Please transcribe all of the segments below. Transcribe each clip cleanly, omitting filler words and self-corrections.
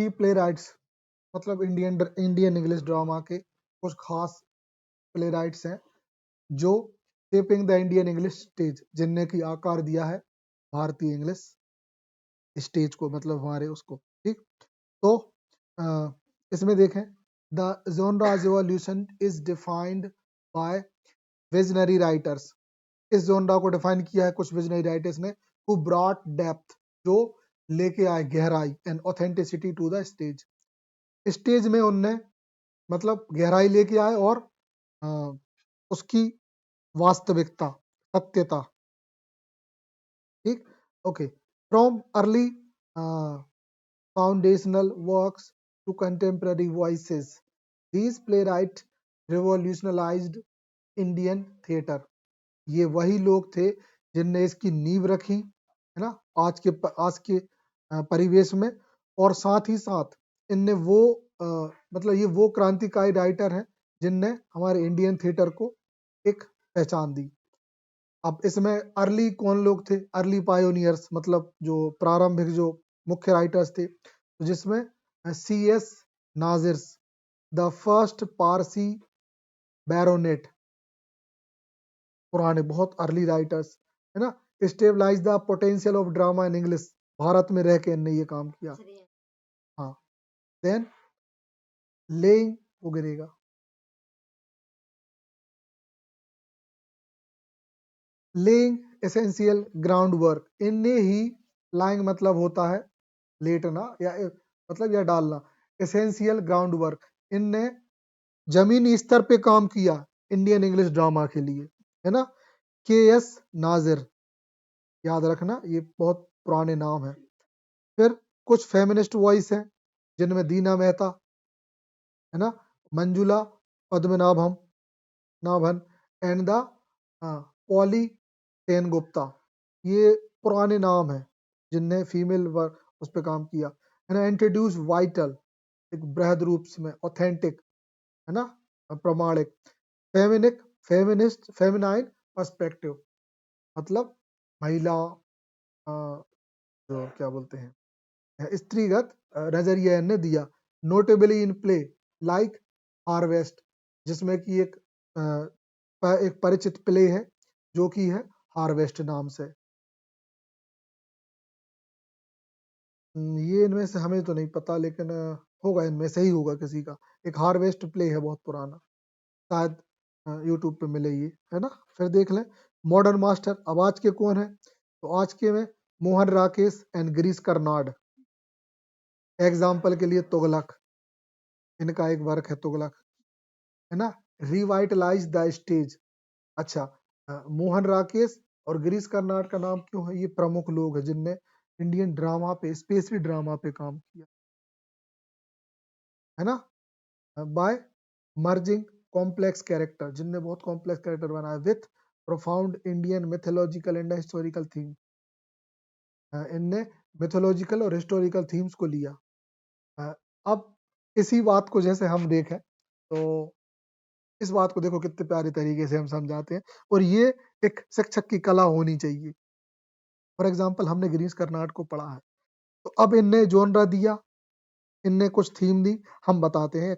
की play rights, मतलब Indian English drama के कुछ खास प्ले राइट्स हैं जो shaping the Indian English stage, जिनने की आकार दिया है भारतीय इंग्लिश स्टेज को, मतलब हमारे उसको। ठीक, तो इसमें देखें, the genre's evolution is defined by visionary writers. इस जोनरा को डिफाइन किया है कुछ विजनरी राइटर्स ने, हु ब्रॉट डेप्थ, जो लेके आए गहराई, and authenticity to the stage. Stage में उनने मतलब गहराई लेके आए और उसकी वास्तविकता, सत्यता। ठीक, okay. From early foundational works to contemporary voices, these playwrights revolutionized Indian theatre। ये वही लोग थे जिनने इसकी नींव रखी, है ना, आज के परिवेश में। और साथ ही साथ इनने वो मतलब ये वो क्रांतिकारी राइटर हैं जिनने हमारे इंडियन थिएटर को एक पहचान दी। अब इसमें अर्ली कौन लोग थे? अर्ली पायोनियर्स, मतलब जो प्रारंभिक जो मुख्य राइटर्स थे, तो जिसमें CS Nazir's, the first Parsi baronet, पुराने बहुत अर्ली राइटर्स, है ना। Stabilize the potential of drama in English, Bharat में रह के इनने ये काम किया। हाँ, देन लेइंग वो गिरेगा, लेइंग एसेंशियल ग्राउंड वर्क, इनने ही, लाइंग मतलब होता है लेटना या मतलब या डालना, एसेंशियल ग्राउंड वर्क, इनने जमीनी स्तर पे काम किया इंडियन इंग्लिश ड्रामा के लिए, है ना। KS नाजिर, याद रखना ये बहुत पुराने नाम है। फिर कुछ फेमिनिस्ट वॉइस हैं जिनमें दीना मेहता, है ना, मंजुला पद्मनाभम नाभन, एंड द पॉली सेनगुप्ता। ये पुराने नाम हैं जिनने फीमेल वर्क उस पर काम किया, है ना। इंट्रोड्यूस वाइटल, एक बृहद रूप में ऑथेंटिक, है ना, प्रमाणिक, फेमिनिक, फेमिनिस्ट, फेमिनाइन पर्सपेक्टिव, मतलब महिला जो क्या बोलते हैं स्त्रीगत नजरिया इनने दिया। नोटेबली इन प्ले लाइक हार्वेस्ट, जिसमें कि एक परिचित प्ले है जो कि है हार्वेस्ट नाम से। ये इनमें से हमें तो नहीं पता, लेकिन होगा, इनमें से ही होगा किसी का। एक हार्वेस्ट प्ले है बहुत पुराना, शायद यूट्यूब पे मिले ये, है ना। फिर देख लें मॉडर्न मास्टर। अब आज के कौन है? तो आज के में मोहन राकेश एंड गिरीश कर्नाड। एग्जाम्पल के लिए तुगलक, इनका एक वर्क है तुगलक, है ना। Revitalise the stage. अच्छा, मोहन राकेश और गिरीश कर्नाड का नाम क्यों है? ये प्रमुख लोग हैं जिनने इंडियन ड्रामा पे, स्पेशली ड्रामा पे काम किया, है ना। बाय मर्जिंग कॉम्प्लेक्स कैरेक्टर, जिनने बहुत कॉम्प्लेक्स कैरेक्टर बनाया with profound Indian mythological and historical theme. इनने मिथोलॉजिकल और हिस्टोरिकल थीम्स को लिया। अब इसी बात को जैसे हम देखें तो इस बात को देखो कितने प्यारे तरीके से हम समझाते हैं, और ये एक शिक्षक की कला होनी चाहिए। फॉर एग्जाम्पल हमने गिरीश कर्नाड को पढ़ा है, तो अब इनने जोनरा दिया, इनने कुछ थीम दी, हम बताते हैं।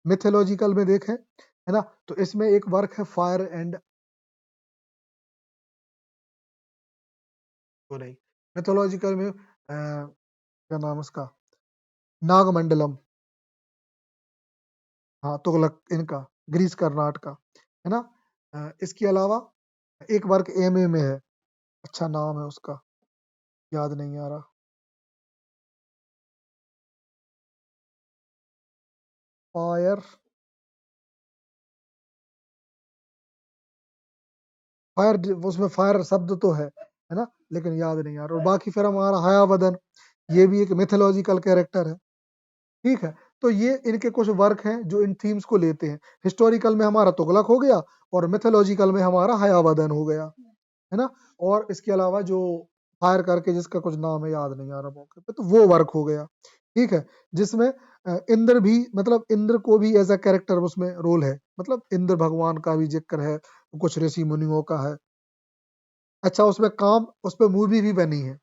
मिथोलॉजिकल में देखें, है ना, तो इसमें एक वर्क है फायर एंड, वो नहीं, मिथोलॉजिकल में क्या नाम उसका, नागमंडलम। हाँ, तुगलक इनका, गिरीश कर्नाड का, है ना। इसके अलावा एक वर्क MA में है, अच्छा नाम है उसका, याद नहीं आ रहा। फायर, फायर, उसमें फायर शब्द तो है ना, लेकिन याद नहीं आ रहा। और बाकी फिर हमारा हयावदन, ये भी एक मिथोलॉजिकल कैरेक्टर है। ठीक है, तो ये इनके कुछ वर्क हैं जो इन थीम्स को लेते हैं। हिस्टोरिकल में हमारा तुगलक हो गया, और मिथोलॉजिकल में हमारा हयावदन हो गया, है ना। और इसके अलावा जो फायर करके जिसका कुछ नाम है, याद नहीं आ रहा मौके पे, तो वो वर्क हो गया। ठीक है, जिसमें इंद्र भी, मतलब इंद्र को भी एज अ कैरेक्टर उसमें रोल है, मतलब इंद्र भगवान का भी जिक्र है, कुछ ऋषि मुनियों का है। अच्छा, उसमें मूवी भी बनी है,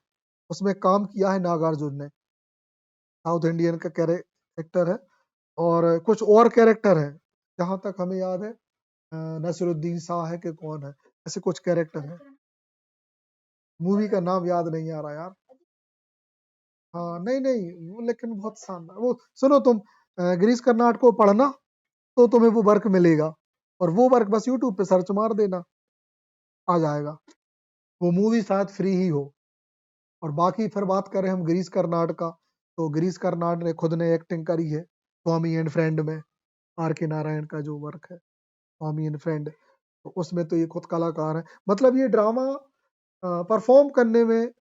उसमें काम किया है नागार्जुन ने। साउथ इंडियन का कैरेक्टर है और कुछ और कैरेक्टर है, जहाँ तक हमें याद है नसीरुद्दीन शाह है कि कौन है, ऐसे कुछ कैरेक्टर है। मूवी का नाम याद नहीं आ रहा यार। हाँ, नहीं, वो लेकिन बहुत शानदार वो सुनो तुम गिरीश कर्नाड को पढ़ना तो तुम्हें वो वर्क मिलेगा और वो वर्क बस यूट्यूब पे सर्च मार देना आ जाएगा। वो मूवी शायद फ्री ही हो। और बाकी फिर बात करें हम गिरीश कर्नाड का, तो गिरीश कर्नाड ने खुद ने एक्टिंग करी है स्वामी एंड फ्रेंड में, आर के नारायण का जो वर्क है स्वामी एंड फ्रेंड, तो उसमें तो ये खुद कलाकार है। मतलब ये ड्रामा परफॉर्म करने में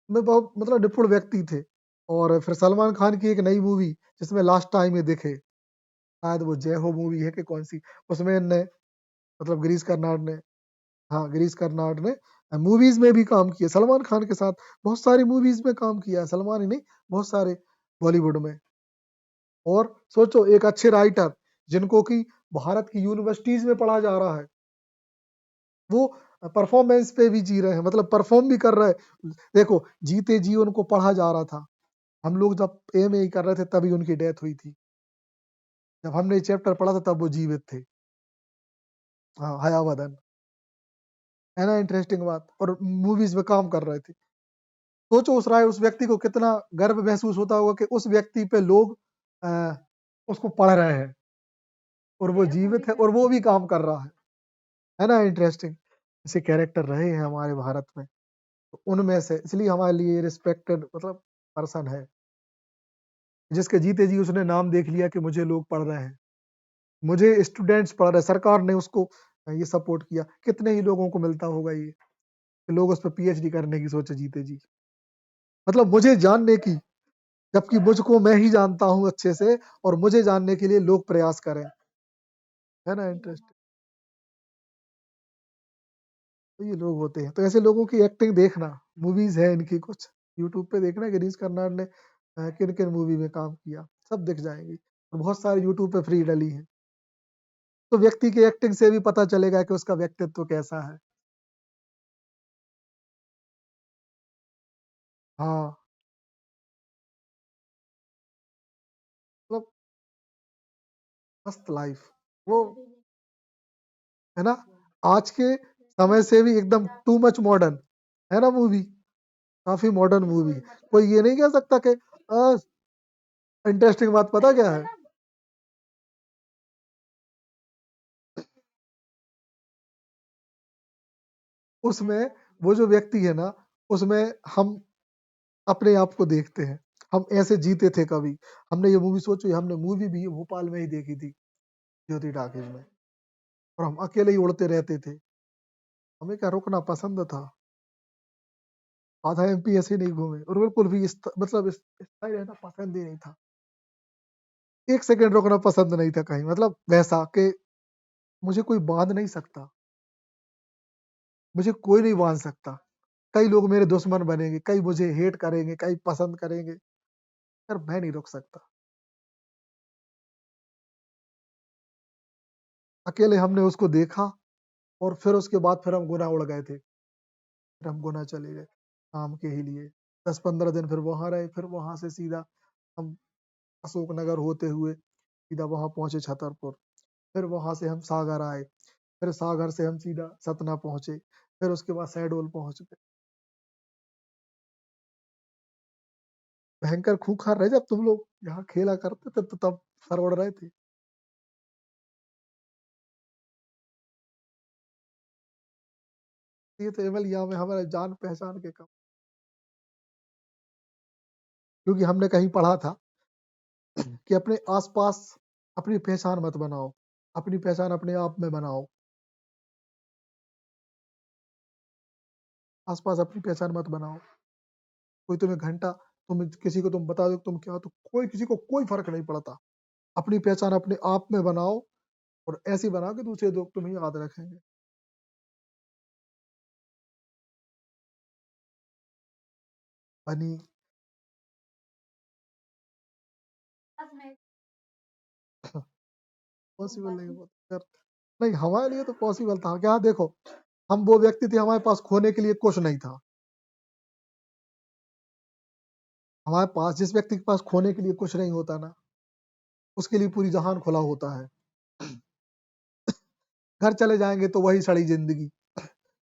बहुत मतलब निपुण व्यक्ति थे। और फिर सलमान खान की एक नई मूवी जिसमें लास्ट टाइम ये दिखे, शायद वो जय हो मूवी है कि कौन सी, उसमें इनने मतलब गिरीश कर्नाड ने, हाँ गिरीश कर्नाड ने मूवीज में भी काम किया सलमान खान के साथ। बहुत सारी मूवीज में काम किया है सलमान ही नहीं, बहुत सारे बॉलीवुड में। और सोचो एक अच्छे राइटर जिनको कि भारत की यूनिवर्सिटीज में पढ़ा जा रहा है, वो परफॉर्मेंस पे भी जी रहे हैं, मतलब परफॉर्म भी कर रहे हैं। देखो जीते जी उनको पढ़ा जा रहा था, हम लोग जब एम कर रहे थे तभी उनकी डेथ हुई थी, जब हमने ये चैप्टर पढ़ा था तब वो जीवित थे। हाँ हयावदन, है ना इंटरेस्टिंग बात, और मूवीज में काम कर रहे थे। सोचो उस व्यक्ति को कितना गर्व महसूस होता होगा कि उस व्यक्ति पे लोग अ, उसको पढ़ रहे हैं और वो जीवित है और वो भी काम कर रहा है ना इंटरेस्टिंग। ऐसे कैरेक्टर रहे हैं हमारे भारत में, तो उनमें से इसलिए हमारे लिए रिस्पेक्टेड मतलब पर्सन है, जिसके जीते जी उसने नाम देख लिया कि मुझे लोग पढ़ रहे हैं, मुझे स्टूडेंट्स पढ़ रहे हैं, सरकार ने उसको ये सपोर्ट किया। कितने ही लोगों को मिलता होगा ये कि लोग उस पर पीएचडी करने की सोचे जीते जी, मतलब मुझे जानने की, जबकि मुझको मैं ही जानता हूँ अच्छे से और मुझे जानने के लिए लोग प्रयास करें, है ना इंटरेस्ट। तो ये लोग होते हैं, तो ऐसे लोगों की एक्टिंग देखना, मूवीज है इनकी कुछ यूट्यूब पे देखना गिरीश कर्नाड ने किन किन मूवी में काम किया, सब दिख जाएंगी और बहुत सारे यूट्यूब पे फ्री डली है। तो व्यक्ति की एक्टिंग से भी पता चलेगा कि उसका व्यक्तित्व कैसा है। हाँ मतलब मस्त लाइफ वो, है ना, आज के समय से भी एकदम टू मच मॉडर्न, है ना मूवी, काफी मॉडर्न मूवी। कोई ये नहीं कह सकता कि इंटरेस्टिंग बात पता क्या है, उसमें वो जो व्यक्ति है ना, उसमें हम अपने आप को देखते हैं, हम ऐसे जीते थे कभी। हमने ये मूवी सोचो, हमने मूवी भी भोपाल में ही देखी थी ज्योति टाकीज में, और हम अकेले ही उड़ते रहते थे, हमें क्या रुकना पसंद था, आधा एमपी ऐसे नहीं घूमे और बिल्कुल भी मतलब इस स्थायी रहना पसंद ही नहीं था। एक सेकंड रुकना पसंद नहीं था कहीं, मतलब वैसा कि मुझे कोई बांध नहीं सकता, मुझे कोई नहीं बांध सकता। कई लोग मेरे दुश्मन बनेंगे, कई मुझे हेट करेंगे, कई पसंद करेंगे, पर मैं नहीं रुक सकता। अकेले हमने उसको देखा और फिर उसके बाद फिर हम गुना उड़ गए थे, फिर हम गुना चले गए काम के ही लिए। 10-15 दिन फिर वहां रहे, फिर वहां से सीधा हम अशोकनगर होते हुए सीधा वहां पहुंचे छतरपुर, फिर वहां से हम सागर आए, फिर सागर से हम सीधा सतना पहुंचे, फिर उसके बाद शहडोल पहुंच गए। भयंकर खूंखार रहे जब तुम लोग यहाँ खेला करते थे, तो तब सर उड़ रहे थे। ये तो एमएल यहाँ में हमारे जान पहचान के कम, क्योंकि हमने कहीं पढ़ा था कि अपने आसपास अपनी पहचान मत बनाओ, अपनी पहचान अपने आप में बनाओ, आसपास अपनी पहचान मत बनाओ। कोई तुम्हें घंटा, तुम किसी को तुम बता दो तुम क्या हो, तो कोई किसी को कोई फर्क नहीं पड़ता। अपनी पहचान अपने आप में बनाओ और ऐसी बनाओ कि दूसरे लोग तुम्हें याद रखेंगे। बनी पॉसिबल नहीं होता यार। नहीं हमारे लिए तो पॉसिबल था क्या, देखो हम वो व्यक्ति थे, हमारे पास खोने के लिए कुछ नहीं था, हमारे पास जिस व्यक्ति के पास खोने के लिए कुछ नहीं होता ना, उसके लिए पूरी जहान खुला होता है। घर चले जाएंगे तो वही सड़ी जिंदगी,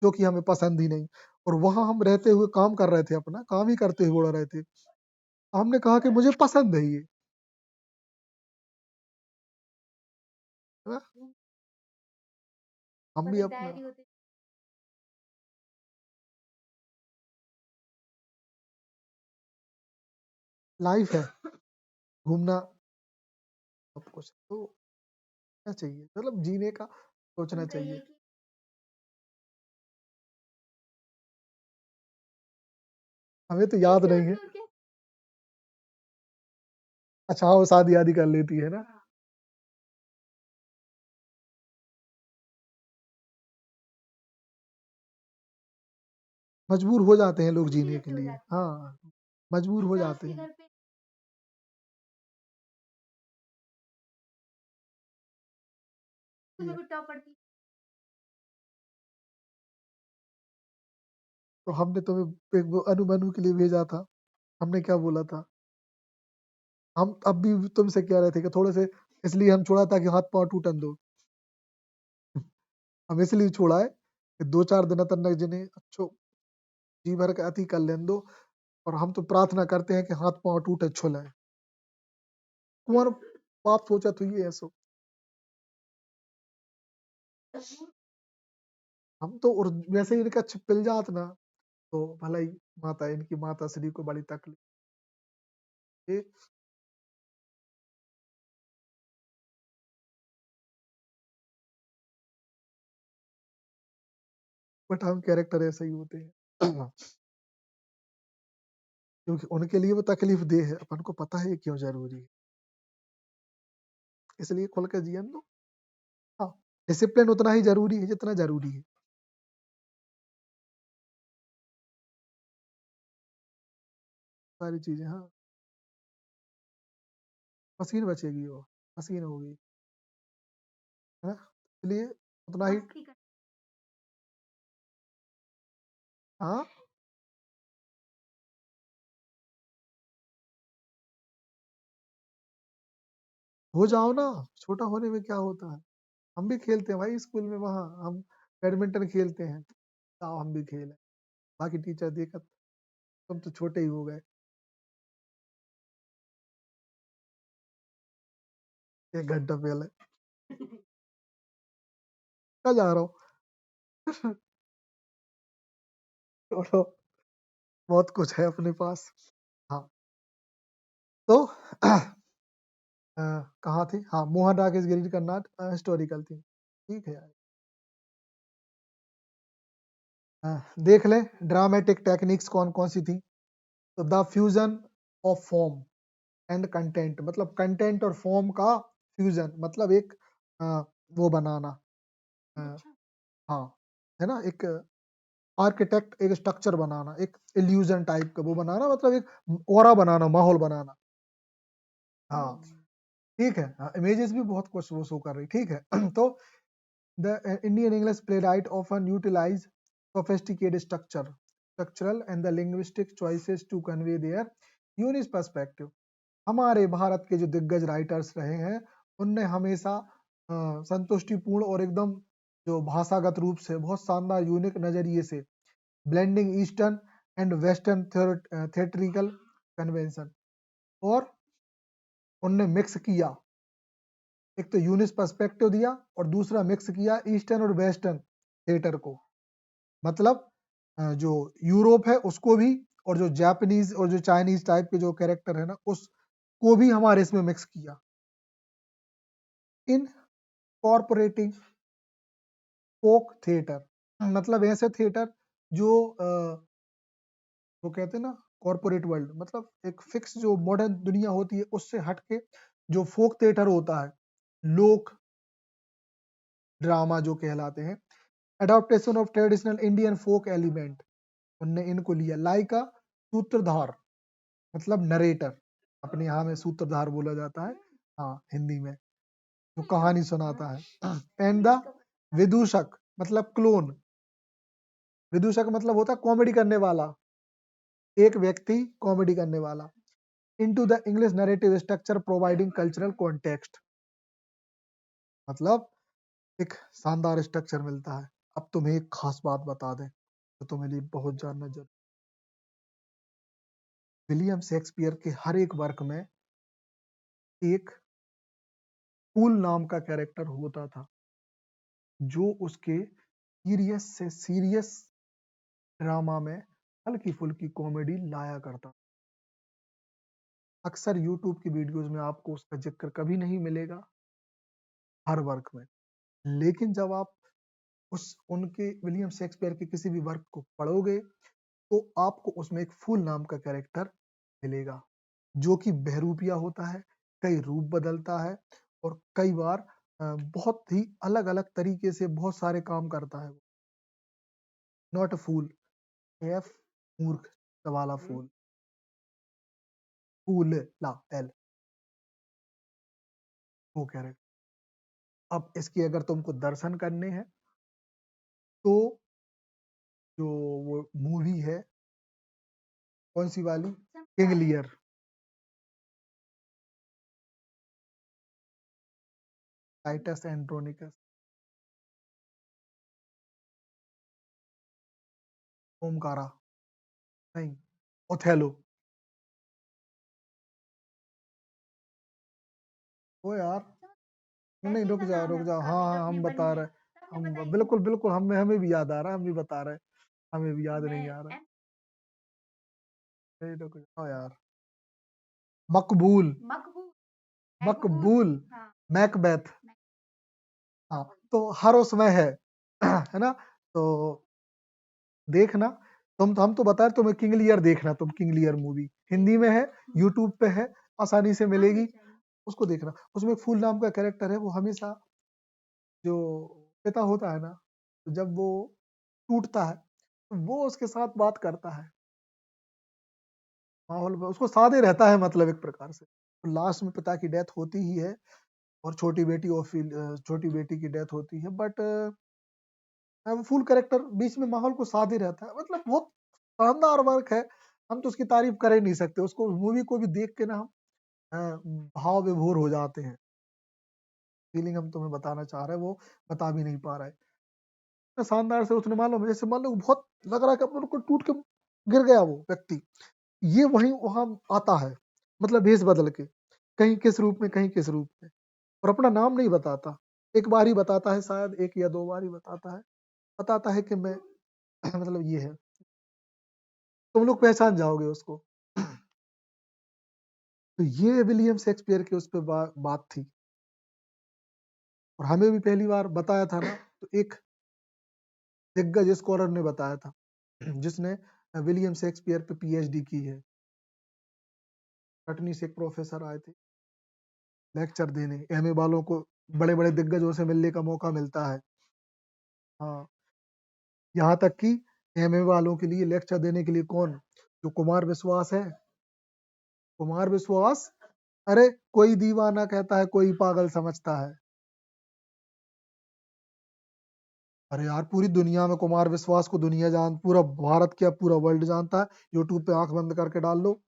जो कि हमें पसंद ही नहीं। और वहां हम रहते हुए काम कर रहे थे, अपना काम ही करते हुए उड़ रहे थे। हमने कहा कि मुझे पसंद है ये, है ना? हम भी अपना लाइफ है, घूमना सब कुछ तो क्या चाहिए, मतलब जीने का सोचना चाहिए। हमें तो याद नहीं है। अच्छा हाँ, वो शादी आदि कर लेती है ना। मजबूर हो जाते हैं लोग जीने के लिए, हाँ, मजबूर हो जाते हैं। तो हमने तुम्हें एक वो अनु के लिए भेजा था। हमने क्या बोला था? हम अब भी तुमसे कह रहे थे कि थोड़े से, इसलिए हम छोड़ा था कि हाथ पांव टूटन दो। हम इसलिए छोड़ा है कि 2-4 दिन तक जिन्हें अच्छो जी भर के अति कर लेन दो। और हम तो प्रार्थना करते हैं कि हाथ पांव टूटे छुले। तुम्हारा बाप सोचा तो ये ऐसो। हम तो और वैसे ही इनका पिल जात ना, तो भला ही माता, इनकी माता श्री को बड़ी तकलीफ। ये बट हम कैरेक्टर ऐसे ही होते हैं। क्योंकि उनके लिए वो तकलीफ दे है, अपन को पता है ये क्यों जरूरी है, इसलिए खुल के जियन दो। हाँ, डिसिप्लिन उतना ही जरूरी है जितना जरूरी है। सारी चीजें, हाँ, मशीन बचेगी, वो मशीन होगी, है ना? इसलिए उतना ही। हाँ, हो जाओ ना, छोटा होने में क्या होता है। हम भी खेलते हैं भाई स्कूल में, वहाँ हम बैडमिंटन खेलते हैं, आओ हम भी खेलें। बाकी टीचर देखा तुम तो छोटे ही हो गए। 1 घंटा पहले कहाँ जा रहा हूँ? छोड़ो, बहुत कुछ है अपने पास। हाँ, तो कहाँ थे? हाँ, मोहन राकेश गिरीश कर्नाड हिस्टोरिकल थी, ठीक है यार। देख ले ड्रामेटिक टेक्निक्स कौन कौन सी थी। तो the fusion of form and content, मतलब कंटेंट और फॉर्म का फ्यूजन, मतलब एक वो बनाना। अ, हाँ, है ना, एक आर्किटेक्ट एक स्ट्रक्चर बनाना, एक इल्यूजन टाइप का वो बनाना, मतलब एक ऑरा बनाना, माहौल बनाना। हाँ, ठीक है, हाँ, इमेजेस भी बहुत कुछ वो शो कर रही, ठीक है। तो the Indian English playwright often utilize sophisticated structural and the linguistic choices to convey their unique perspective। हमारे भारत के जो दिग्गज राइटर्स रहे हैं, उनने हमेशा संतुष्टिपूर्ण और एकदम जो भाषागत रूप से बहुत शानदार यूनिक नजरिए से blending eastern and western theatrical convention, और उनने मिक्स किया, एक तो यूनिक पर्सपेक्टिव दिया और दूसरा मिक्स किया ईस्टर्न और वेस्टर्न थिएटर को। मतलब जो यूरोप है उसको भी, और जो जापानीज और जो चाइनीज टाइप के जो कैरेक्टर है ना, उसको भी हमारे इसमें मिक्स किया, इन कॉर्पोरेटिंग फोक थिएटर। मतलब ऐसे थिएटर जो वो कहते हैं ना, कॉर्पोरेट वर्ल्ड, मतलब एक फिक्स जो मॉडर्न दुनिया होती है उससे हट के जो फोक थिएटर होता है, लोक ड्रामा जो कहलाते हैं, adaptation of traditional Indian folk element, उनने इनको लिया। लाइक अ सूत्रधार, मतलब नरेटर, अपने यहाँ में सूत्रधार बोला जाता है, हाँ हिंदी में, जो कहानी सुनाता है। एंड द विदूषक, मतलब क्लोन। विदूषक मतलब होता है कॉमेडी करने वाला, एक व्यक्ति कॉमेडी करने वाला। into the English narrative structure providing cultural context। मतलब एक शानदार स्ट्रक्चर मिलता है। अब तुम्हें एक खास बात बता दें तो तुम्हें लिए बहुत जानना जरूरी। विलियम शेक्सपियर के हर एक वर्क में एक फूल नाम का कैरेक्टर होता था जो उसके सीरियस से सीरियस ड्रामा में हल्की फुल्की कॉमेडी लाया करता। अक्सर यूट्यूब की वीडियोस में आपको उसका जिक्र कभी नहीं मिलेगा हर वर्क में, लेकिन जब आप उस उनके विलियम शेक्सपियर के किसी भी वर्क को पढ़ोगे तो आपको उसमें एक फूल नाम का कैरेक्टर मिलेगा जो कि बहरूपिया होता है, कई रूप बदलता है और कई बार बहुत ही अलग अलग तरीके से बहुत सारे काम करता है। नॉट अ फूल, एफ मूर्ख वाला फूल, फूल ला एल, वो कैरेक्टर। अब इसकी अगर तुमको दर्शन करने हैं तो जो वो मूवी है कौन सी वाली, King Lear, Titus Andronicus, Omkara, नहीं, ओथेलो। ओ यार, नहीं रुक जाओ, हाँ हाँ हम बता रहे, हम बिल्कुल बिल्कुल हमें हमें भी याद आ रहा है, हम भी बता रहे हैं, हमें भी याद नहीं आ रहा है। नहीं रुक जाओ यार, मकबूल, मकबूल, मैकबेथ। हाँ तो हर उसमें है है ना। तो देखना, तुम हम तो बता रहे तुम्हें किंग लियर देखना, तुम किंग लियर मूवी हिंदी में है, यूट्यूब पे है, आसानी से मिलेगी, उसको देखना। उसमें एक फूल नाम का कैरेक्टर है, वो हमेशा जो पिता होता है ना, तो जब वो टूटता है तो वो उसके साथ बात करता है, माहौल में उसको सादे रहता है, मतलब एक प्रकार से। तो लास्ट में पिता की डेथ होती ही है और छोटी बेटी की डेथ होती है, बट फुल कैरेक्टर बीच में माहौल को सादे रहता है, मतलब बहुत शानदार वर्क है। हम तो उसकी तारीफ कर ही नहीं सकते, उसको मूवी को भी देख के ना हम भाव विभोर हो जाते हैं। फीलिंग हम तुम्हें बताना चाह रहे हैं वो बता भी नहीं पा रहा है। इतना शानदार से उसने, मालूम जैसे मान लो बहुत लग रहा है कि अपन को टूट के गिर गया वो व्यक्ति, ये वहीं वहां आता है, मतलब भेष बदल के, कहीं किस रूप में कहीं किस रूप में, और अपना नाम नहीं बताता। एक बार ही बताता है, शायद एक या दो बार ही बताता है कि मैं मतलब ये है, तुम लोग पहचान जाओगे उसको। तो ये विलियम शेक्सपियर की उस पे बात थी, और हमें भी पहली बार बताया था ना, तो एक दिग्गज स्कॉलर ने बताया था जिसने विलियम शेक्सपियर पे पीएचडी की है। कटनी से एक प्रोफेसर आए थे लेक्चर देने, एमए वालों को बड़े बड़े दिग्गजों से मिलने का मौका मिलता है। हाँ, यहाँ तक कि एमए वालों के लिए लेक्चर देने के लिए कौन, जो कुमार विश्वास है, कुमार विश्वास, अरे कोई दीवाना कहता है कोई पागल समझता है। अरे यार पूरी दुनिया में कुमार विश्वास को दुनिया पूरा भारत क्या पूरा वर्ल्ड जानता है। यूट्यूब पे आंख बंद करके डाल लो,